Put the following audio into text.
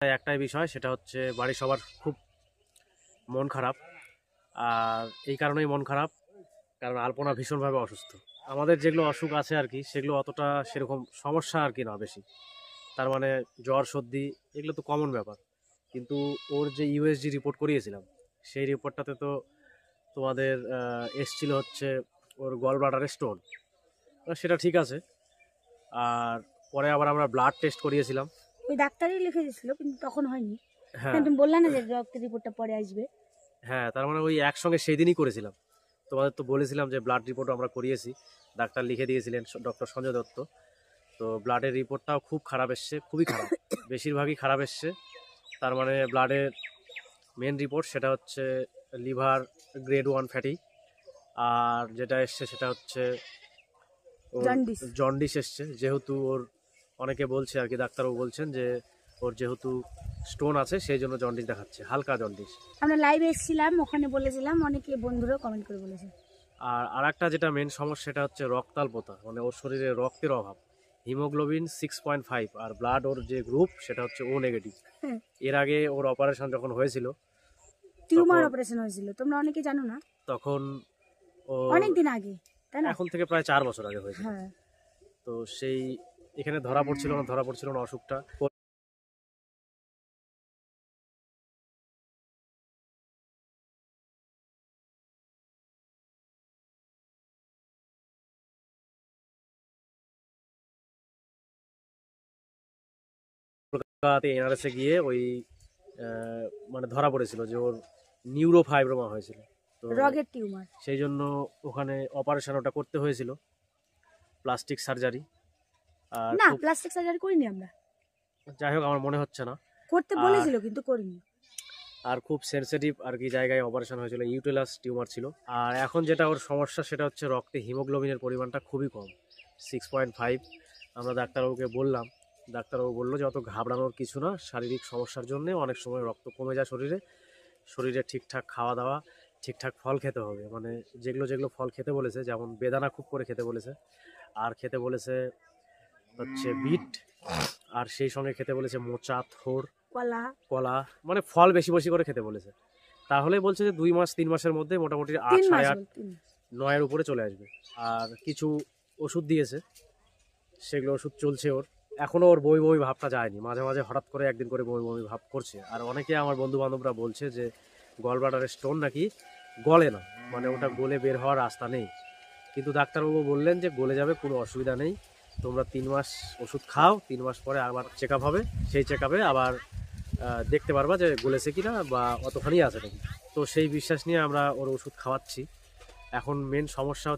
একটাই বিষয়, সেটা হচ্ছে বাড়ির সবার খুব মন খারাপ। আর এই কারণেই মন খারাপ, কারণ আলপনা ভীষণভাবে অসুস্থ। আমাদের যেগুলো অসুখ আছে আর কি, সেগুলো অতটা সেরকম সমস্যা আর কি না বেশি। তার মানে জ্বর সর্দি এগুলো তো কমন ব্যাপার, কিন্তু ওর যে ইউএসজি রিপোর্ট করিয়েছিলাম, সেই রিপোর্টটাতে তো তোমাদের এসছিল হচ্ছে ওর গল ব্লাডারে স্টোন। সেটা ঠিক আছে। আর পরে আবার আমরা ব্লাড টেস্ট করিয়েছিলাম। ওই ডাক্তারই লিখে দিয়েছিল, কিন্তু তখন হয়নি। হ্যাঁ হ্যাঁ, তুমি বললে না যে রক্তের রিপোর্টটা পরে আসবে। হ্যাঁ, তার মানে ওই একসঙ্গে সেই দিনই করেছিলাম। তোমাদের তো বলেছিলাম যে ব্লাড রিপোর্টও আমরা করিয়েছি, ডাক্তার লিখে দিয়েছিলেন ডক্টর সঞ্জয় দত্ত। তো ব্লাডের রিপোর্টটাও খুব খারাপ এসছে, খুবই খারাপ, বেশিরভাগই খারাপ এসছে। তার মানে ব্লাডের মেন রিপোর্ট সেটা হচ্ছে লিভার গ্রেড 1 ফ্যাটি। আর যেটা এসছে সেটা হচ্ছে ওর জন্ডিস। জন্ডিস এসছে, যেহেতু ওর অনেকে বলছে আর কি, ডাক্তারও বলছেন যে ওর যেহেতু স্টোন আছে সেই জন্য জন্ডিস দেখাচ্ছে, হালকা জন্ডিস। আমরা লাইভে এসেছিলাম, ওখানে বলেছিলাম, অনেকে বন্ধুরাও কমেন্ট করে বলেছে। আর আরেকটা যেটা মেন সমস্যা সেটা হচ্ছে রক্তাল্পতা, মানে ওর শরীরে রক্তের অভাব। হিমোগ্লোবিন 6.5, আর ব্লাড ওর যে গ্রুপ সেটা হচ্ছে ও নেগেটিভ। এর আগে ওর অপারেশন যখন হয়েছিল, টিউমার অপারেশন হয়েছিল, তোমরা অনেকে জানো না। তখন ও অনেক দিন আগে, তাই না? এখন থেকে প্রায় 4 বছর আগে হয়েছিল। হ্যাঁ। তো সেই এখানে ধরা পড়ছিল না অসুখটা। কলকাতাতে এনআরএসে গিয়ে ওই মানে ধরা পড়েছিল যে ওর নিউরোফাইব্রোমা হয়েছিল। তো রগের টিউমার। সেই জন্য ওখানে অপারেশন ওটা করতে হয়েছিল, প্লাস্টিক সার্জারি। আর না, প্লাস্টিক সার্জারি করিনি আমরা। যাই হোক, আমার মনে হচ্ছে না। করতে বলেছিল কিন্তু করিনি। আর খুব সেনসিটিভ আর কি জায়গায় অপারেশন হয়েছিল, ইউটেলাস টিউমার ছিল। আর এখন যেটা ওর সমস্যা সেটা হচ্ছে রক্তে হিমোগ্লোবিনের পরিমাণটা খুবই কম, 6.5। আমরা ডাক্তারবাবুকে বললাম, ডাক্তারবাবু বললো যে অত ঘাবড়ানোর কিছু না, শারীরিক সমস্যার জন্য অনেক সময় রক্ত কমে যায় শরীরে ঠিকঠাক খাওয়া দাওয়া, ঠিকঠাক ফল খেতে হবে। মানে যেগুলো ফল খেতে বলেছে, যেমন বেদানা খুব করে খেতে বলেছে, আর খেতে বলেছে হচ্ছে বিট, আর সেই সঙ্গে খেতে বলেছে মোচা, থোড়, কলা, মানে ফল বেশি বেশি করে খেতে বলেছে। তাহলে বলছে যে 2-3 মাসের মধ্যে মোটামুটি 8, 8.5, 9-এর উপরে চলে আসবে। আর কিছু ওষুধ দিয়েছে, সেগুলো ওষুধ চলছে ওর। এখনও ওর বমি বমি ভাবটা যায়নি, মাঝে মাঝে হঠাৎ করে একদিন করে বমি বমি ভাব করছে। আর অনেকে আমার বন্ধু বান্ধবরা বলছে যে গল ব্লাডারের স্টোন নাকি গলে না, মানে ওটা গলে বের হওয়ার রাস্তা নেই। কিন্তু ডাক্তারবাবু বললেন যে গলে যাবে, কোনো অসুবিধা নেই, তোমরা 3 মাস ওষুধ খাও, 3 মাস পরে আবার চেক আপ হবে, সেই চেক আপে আবার দেখতে পারবা যে গলেছে কিনা বা অতখানি আছে নাকি। তো সেই বিশ্বাস নিয়ে আমরা ওর ওষুধ খাওয়াচ্ছি। এখন মেন সমস্যা